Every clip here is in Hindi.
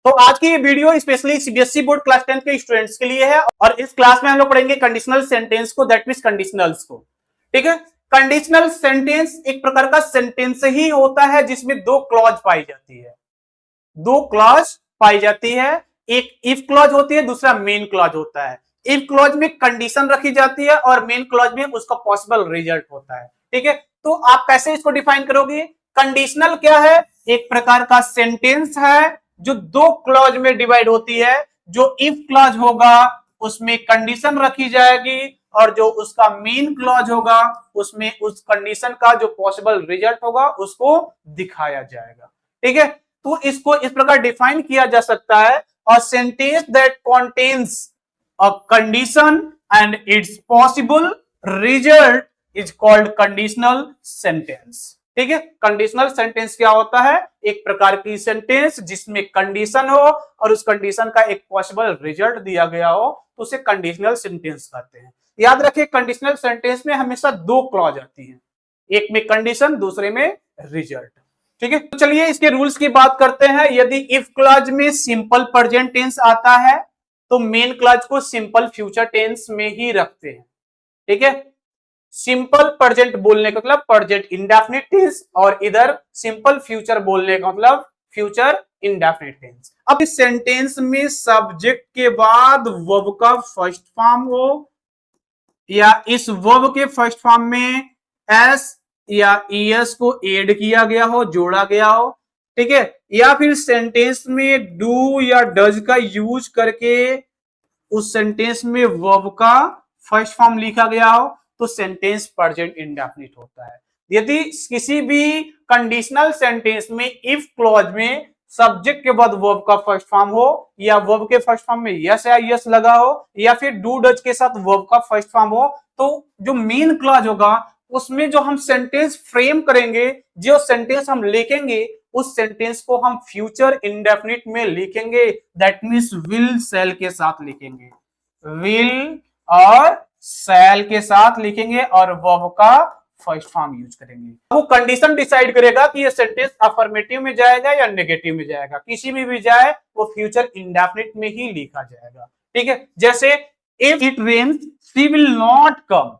तो आज की ये video specially CBSE board class 10 के स्टूडेंट्स के लिए है और इस क्लास में हम लोग पढ़ेंगे कंडीशनल सेंटेंस को, दैट मींस कंडीशनल्स को। ठीक है, कंडीशनल सेंटेंस एक प्रकार का सेंटेंस ही होता है जिसमें दो क्लॉज पाई जाती है, दो क्लॉज पाई जाती है। एक इफ क्लॉज होती है, दूसरा मेन क्लॉज होता है। इफ क्लॉज में कंडीशन रखी जाती है और मेन क्लॉज में उसका पॉसिबल रिजल्ट होता है। ठीक है, तो आप कैसे इसको डिफाइन करोगे? कंडीशनल क्या है? एक प्रकार का सेंटेंस है जो दो क्लॉज में डिवाइड होती है। जो इफ क्लॉज होगा उसमें कंडीशन रखी जाएगी और जो उसका मेन क्लॉज होगा उसमें उस कंडीशन का जो पॉसिबल रिजल्ट होगा उसको दिखाया जाएगा। ठीक है, तो इसको इस प्रकार डिफाइन किया जा सकता है, a sentence that contains a condition and it's possible result is called conditional sentence. ठीक है, कंडीशनल सेंटेंस क्या होता है? एक प्रकार की सेंटेंस जिसमें कंडीशन हो और उस कंडीशन का एक पॉसिबल रिजल्ट दिया गया हो तो उसे कंडीशनल सेंटेंस कहते हैं। याद रखिए, कंडीशनल सेंटेंस में हमेशा दो क्लॉज आती है, एक में कंडीशन, दूसरे में रिजल्ट। ठीक है, तो चलिए इसके रूल्स की बात करते हैं। यदि इफ क्लॉज में सिंपल प्रेजेंट टेंस आता है तो मेन क्लॉज को सिंपल फ्यूचर टेंस में ही रखते हैं। ठीक है, सिंपल प्रेजेंट बोलने का मतलब प्रेजेंट इंडेफिनिट टेंस और इधर सिंपल फ्यूचर बोलने का मतलब फ्यूचर इंडेफिनिट टेंस। अब इस सेंटेंस में सब्जेक्ट के बाद वर्ब का फर्स्ट फॉर्म हो या इस वर्ब के फर्स्ट फॉर्म में एस या ईएस को ऐड किया गया हो, जोड़ा गया हो। ठीक है, या फिर सेंटेंस में डू या डज का यूज करके उस सेंटेंस में वर्ब का फर्स्ट फॉर्म लिखा गया हो तो सेंटेंस प्रेजेंट इंडेफिनिट होता है। यदि किसी भी कंडीशनल सेंटेंस में इफ क्लॉज में सब्जेक्ट के बाद वर्ब का फर्स्ट फॉर्म हो या वर्ब के फर्स्ट फॉर्म में यस या यस लगा हो या फिर डू डज के साथ वर्ब का फर्स्ट फॉर्म हो तो जो मेन क्लॉज होगा उसमें जो हम सेंटेंस फ्रेम करेंगे, जो सेंटेंस हम लिखेंगे उस सेंटेंस को हम फ्यूचर इंडेफिनिट में लिखेंगे। दैट मींस विल शैल के साथ लिखेंगे, विल और शैल के साथ लिखेंगे और वर्ब का फर्स्ट फॉर्म यूज करेंगे। वो कंडीशन डिसाइड करेगा कि ये सेंटेंस अफर्मेटिव में जाएगा या नेगेटिव में जाएगा। किसी में भी जाए वो फ्यूचर इंडेफिनिट में ही लिखा जाएगा। ठीक है, जैसे if it rains she will not come,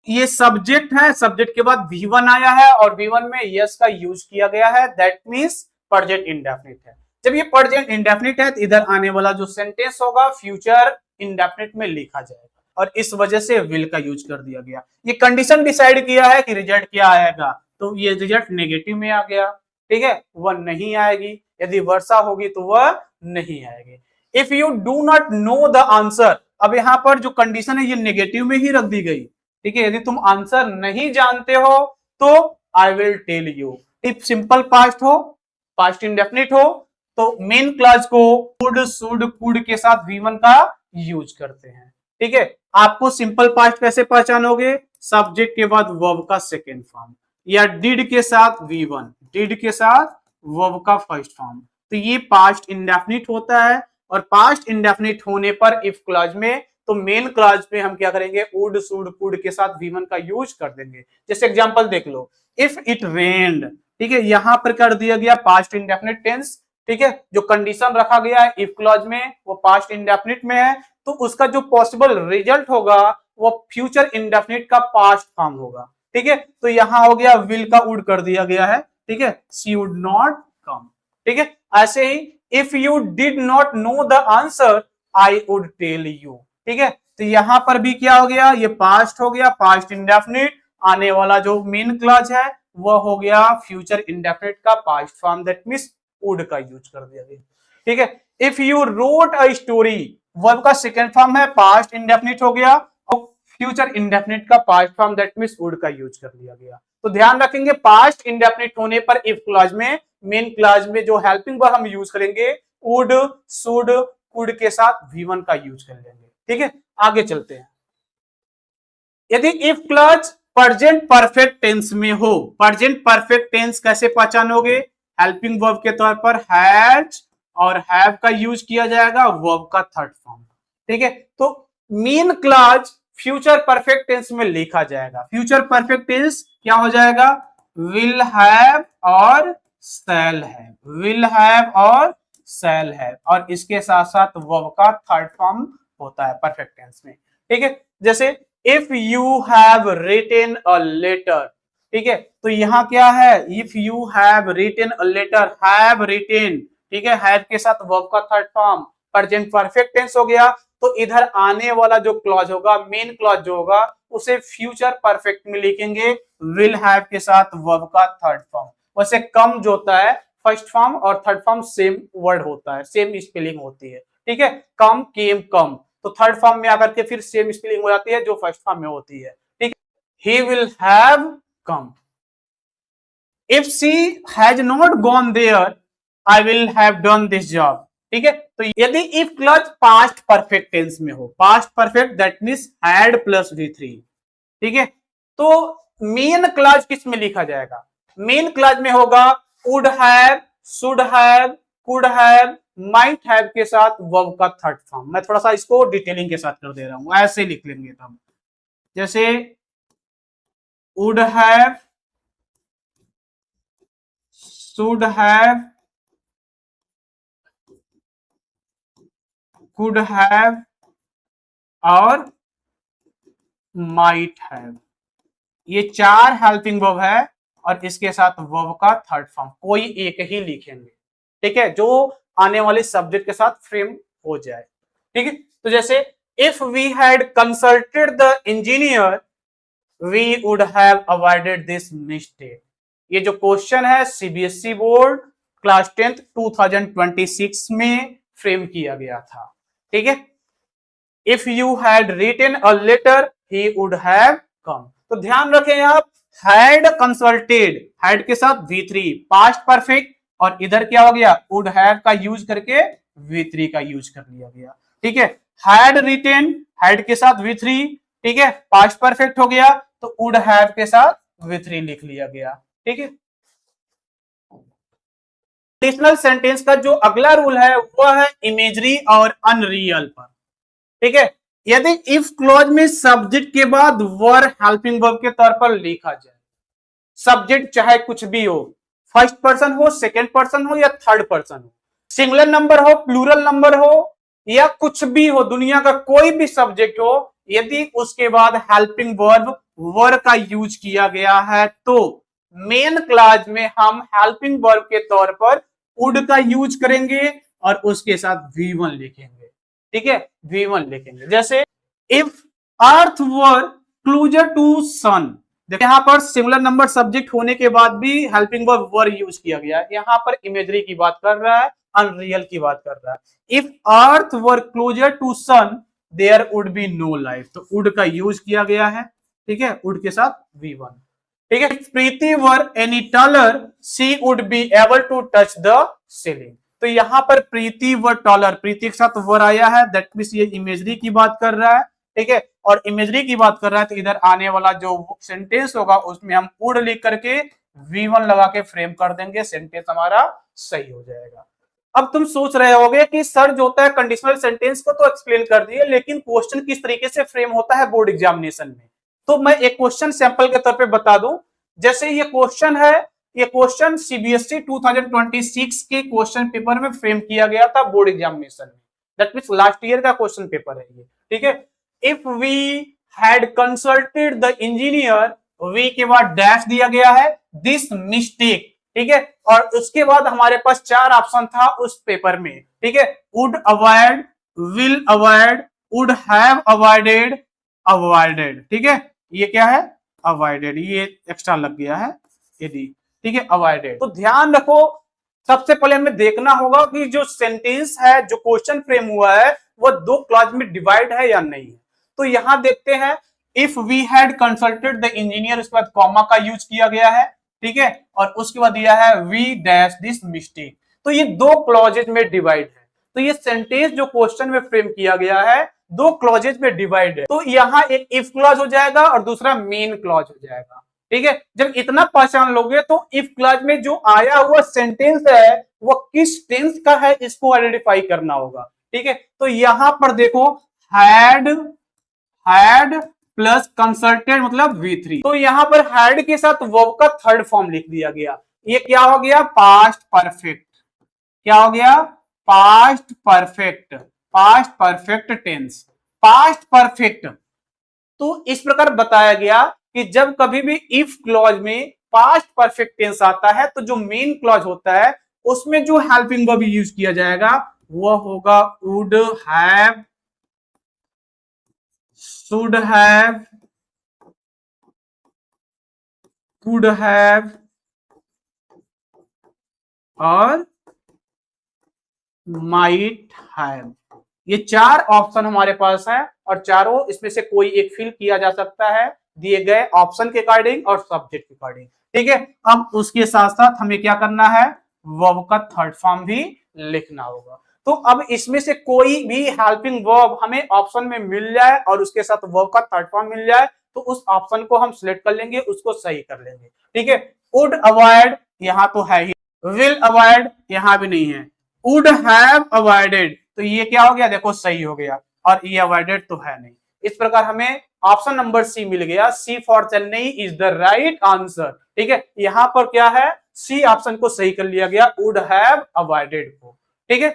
ये सब्जेक्ट है, सब्जेक्ट के बाद V1 आया है और V1 में यस का यूज किया गया है, दैट मींस प्रेजेंट इंडेफिनिट है। जब ये प्रेजेंट इंडेफिनिट है तो इधर आने वाला जो सेंटेंस होगा फ्यूचर इंडेफिनिट में लिखा जाएगा और इस वजह से विल का यूज कर दिया गया। ये कंडीशन डिसाइड किया है कि रिजल्ट क्या आएगा, तो ये रिजल्ट नेगेटिव में आ गया। ठीक है, वह नहीं आएगी। यदि वर्षा होगी तो वह नहीं आएगी। If you do not know the answer, अब यहां पर जो कंडीशन है ये नेगेटिव में ही रख दी गई। ठीक है, यदि तुम आंसर नहीं जानते हो तो I will tell you. If simple past हो, पास्ट इंडेफिनिट हो तो मेन क्लॉज को वुड, शुड, कुड के साथ V1 का यूज करते हैं। ठीक है, आपको सिंपल पास्ट कैसे पहचानोगे? सब्जेक्ट के बाद वर्ब का सेकेंड फॉर्म या डिड के साथ V1, डिड के साथ वर्ब का फर्स्ट फॉर्म, तो ये पास्ट इंडेफिनिट होता है। और पास्ट इंडेफिनिट होने पर इफ क्लॉज में तो मेन क्लॉज पे हम क्या करेंगे? वुड, शुड, कुड के साथ V1 का यूज कर देंगे। जैसे एग्जांपल देख लो, इफ इट रेन्ड, ठीक है, यहां पर कर दिया गया पास्ट इंडेफिनिट टेंस। ठीक है, जो कंडीशन रखा गया है इफ क्लॉज में वो पास्ट इंडेफिनिट में है तो उसका जो पॉसिबल रिजल्ट होगा वो फ्यूचर इंडेफिनिट का पास्ट फॉर्म होगा। ठीक है, तो यहां हो गया विल का वुड कर दिया गया है। ठीक है, शी वुड नॉट कम। ठीक है, ऐसे ही if you did not know the answer I would tell you. ठीक है, तो यहां पर भी क्या हो गया? ये पास्ट हो गया, पास्ट इंडेफिनिट। आने वाला जो मेन क्लॉज है वह हो गया फ्यूचर इंडेफिनिट का past form, that means would का यूज कर दिया गया। ठीक है, if you wrote a story, verb का सेकंड फॉर्म है, पास्ट इंडेफिनिट हो गया और फ्यूचर इंडेफिनिट का past form, that means would का यूज कर दिया गया। तो ध्यान रखेंगे, पास्ट इंडेफिनिट होने पर इफ क्लॉज में मेन क्लॉज में जो हेल्पिंग वर्ब हम यूज करेंगे वुड, शुड, कुड के साथ V1 का यूज कर लेंगे। ठीक है, आगे चलते हैं। यदि if clause present perfect tense में हो, प्रेजेंट परफेक्ट टेंस कैसे पहचानोगे? हेल्पिंग वर्ब के तौर पर हैज और हैव का यूज किया जाएगा, वर्ब का थर्ड फॉर्म। ठीक है, तो main clause future perfect tense में लिखा जाएगा। फ्यूचर परफेक्ट टेंस क्या हो जाएगा? विल हैव और शैल हैव, विल हैव और शैल है, और इसके साथ साथ वर्ब का थर्ड फॉर्म होता है परफेक्ट टेंस में। ठीक है, जैसे if you have written a letter, ठीक है, तो यहां क्या है, if you have written a letter, have written, ठीक है, हैव के साथ वर्ब का third form present perfect tense हो गया। तो इधर आने वाला जो क्लॉज होगा, मेन क्लॉज जो होगा, उसे फ्यूचर परफेक्ट में लिखेंगे विल हैव के साथ वर्ब का थर्ड फॉर्म। वैसे कम जो होता है फर्स्ट फॉर्म और थर्ड फॉर्म सेम वर्ड होता है, सेम स्पेलिंग होती है। ठीक है, कम केम कम, तो थर्ड फॉर्म में आकर के फिर सेम स्पेलिंग हो जाती है जो फर्स्ट फॉर्म में होती है। ठीक है, he will have come. If she has not gone there, I will have done this job. ठीक है, तो यदि if clause past perfect tense में हो, past perfect that means had plus V3, ठीक है, तो मेन क्लॉज किस में लिखा जाएगा, मेन क्लॉज में होगा would have, should have, could have, might have के साथ वर्ब का थर्ड फॉर्म। मैं थोड़ा सा इसको डिटेलिंग के साथ कर दे रहा हूं, ऐसे लिख लेंगे तब, जैसे would have, should have, could have और माइट हैव, ये चार हेल्पिंग वर्ब है, और इसके साथ वर्ब का थर्ड फॉर्म कोई एक ही लिखेंगे। ठीक है, जो आने वाले सब्जेक्ट के साथ फ्रेम हो जाए। ठीक है, तो जैसे if we had consulted the engineer we would have avoided this mistake. ये जो क्वेश्चन है सीबीएसई बोर्ड क्लास 10th 2026 में फ्रेम किया गया था। ठीक है, if you had written a letter he would have come. तो ध्यान रखें आप, हैड कंसल्टेड, हैड के साथ V3 पास्ट परफेक्ट, और इधर क्या हो गया, वुड हैव का यूज करके V3 का यूज कर लिया गया। ठीक है, हैड रिटन, हैड के साथ V3, ठीक है, पास्ट परफेक्ट हो गया, तो वुड हैव के साथ V3 लिख लिया गया। ठीक है, कंडीशनल सेंटेंस का जो अगला रूल है वो है इमेजरी और अनरियल पर। ठीक है, यदि इफ क्लॉज में सब्जेक्ट के बाद वर हेल्पिंग वर्ब के तौर पर लिखा जाए, सब्जेक्ट चाहे कुछ भी हो, फर्स्ट पर्सन हो, सेकंड पर्सन हो या थर्ड पर्सन हो, सिंगुलर नंबर हो, प्लूरल नंबर हो, या कुछ भी हो, दुनिया का कोई भी सब्जेक्ट हो, यदि उसके बाद हेल्पिंग वर्ब वर का यूज किया गया है, तो मेन क्लॉज में हम हेल्पिंग वर्ब के तौर पर वुड का यूज करेंगे और उसके साथ V1 लिखेंगे। ठीक है, V1 लिखेंगे। जैसे if earth were closer to sun, देखिए यहां पर सिंगुलर नंबर सब्जेक्ट होने के बाद भी हेल्पिंग वर्ब वर यूज किया गया है, यहां पर इमेजरी की बात कर रहा है, अनरियल की बात कर रहा है। If earth were closer to sun there would be no life, तो वुड का यूज किया गया है। ठीक है, वुड के साथ V1। ठीक है, Preeti were any taller she would be able to touch the ceiling, तो यहां पर प्रीति वर टॉलर, प्रीति के साथ वर आया है, दैट मींस ये इमेजरी की बात कर रहा है। ठीक है, और इमेजरी की बात कर रहा है, तो इधर आने वाला जो सेंटेंस होगा उसमें हम वुड लिख करके V1 लगा के फ्रेम कर देंगे, सेंटेंस हमारा सही हो जाएगा। अब तुम सोच रहे होगे कि सर जो होता है कंडीशनल सेंटेंस को तो एक्सप्लेन कर दिए, लेकिन क्वेश्चन किस तरीके से फ्रेम होता है बोर्ड एग्जामिनेशन में, तो मैं एक क्वेश्चन सैंपल के तौर पे बता दूं। जैसे ये क्वेश्चन है, ये क्वेश्चन सीबीएसई 2026 के क्वेश्चन पेपर में फ्रेम किया गया था बोर्ड एग्जामिनेशन में, दैट मींस लास्ट ईयर का क्वेश्चन पेपर है ये। ठीक है, if we had consulted the engineer, we के बाद डैश दिया गया है, दिस मिस्टेक। ठीक है, और उसके बाद हमारे पास चार ऑप्शन था उस पेपर में। ठीक है, would avoid, will avoid, would have avoided, avoided. ठीक है, ये क्या है, अवॉइडेड, ये एक्स्ट्रा लग गया है यदि। ठीक है, अवॉइडेड। तो ध्यान रखो, सबसे पहले हमें देखना होगा कि जो सेंटेंस है, जो क्वेश्चन फ्रेम हुआ है, वो दो क्लॉज में डिवाइड है या नहीं है। तो यहां देखते हैं, if we had consulted the engineer, उसके बाद कॉमा का यूज किया गया है। ठीक है, और उसके बाद दिया है वी डैश दिस मिस्टेक, तो ये दो क्लॉजेज में डिवाइड है। तो ये सेंटेंस जो क्वेश्चन में फ्रेम किया गया है दो क्लॉजेज में डिवाइड है, तो यहां एक इफ क्लॉज हो जाएगा और दूसरा मेन क्लॉज हो जाएगा। ठीक है, जब इतना पहचान लोगे तो इफ क्लॉज में जो आया हुआ सेंटेंस है वो किस टेंस का है इसको आइडेंटिफाई करना होगा। ठीक है, तो यहां पर देखो, हैड, हैड प्लस कंसल्टेड मतलब V3, तो यहां पर हैड के साथ वर्ब का थर्ड फॉर्म लिख दिया गया। ये क्या हो गया, पास्ट परफेक्ट। क्या हो गया, past perfect, past perfect tense, past perfect. तो इस प्रकार बताया गया कि जब कभी भी इफ क्लॉज में पास्ट परफेक्ट टेंस आता है तो जो मेन क्लॉज होता है उसमें जो हेल्पिंग वर्ब यूज किया जाएगा वो होगा would have, should have, could have और माइट हैव। ये चार ऑप्शन हमारे पास है और चारों इसमें से कोई एक फिल किया जा सकता है दिए गए ऑप्शन के अकॉर्डिंग और सब्जेक्ट के अकॉर्डिंग। ठीक है, अब उसके साथ साथ हमें क्या करना है, वर्ब का थर्ड फॉर्म भी लिखना होगा। तो अब इसमें से कोई भी हेल्पिंग वर्ब हमें ऑप्शन में मिल जाए और उसके साथ वर्ब का थर्ड फॉर्म मिल जाए तो उस ऑप्शन को हम सिलेक्ट कर लेंगे, उसको सही कर लेंगे। ठीक है, वुड अवॉइड यहां तो है ही, विल अवॉइड यहां भी नहीं है, वुड हैव अवॉइडेड तो ये क्या हो गया, देखो सही हो गया, और ये अवॉइडेड तो है नहीं। इस प्रकार हमें ऑप्शन नंबर सी मिल गया, C for Chennai is the right answer. ठीक है, यहां पर क्या है, सी ऑप्शन को सही कर लिया गया, वुड हैव अवॉइडेड को। ठीक है,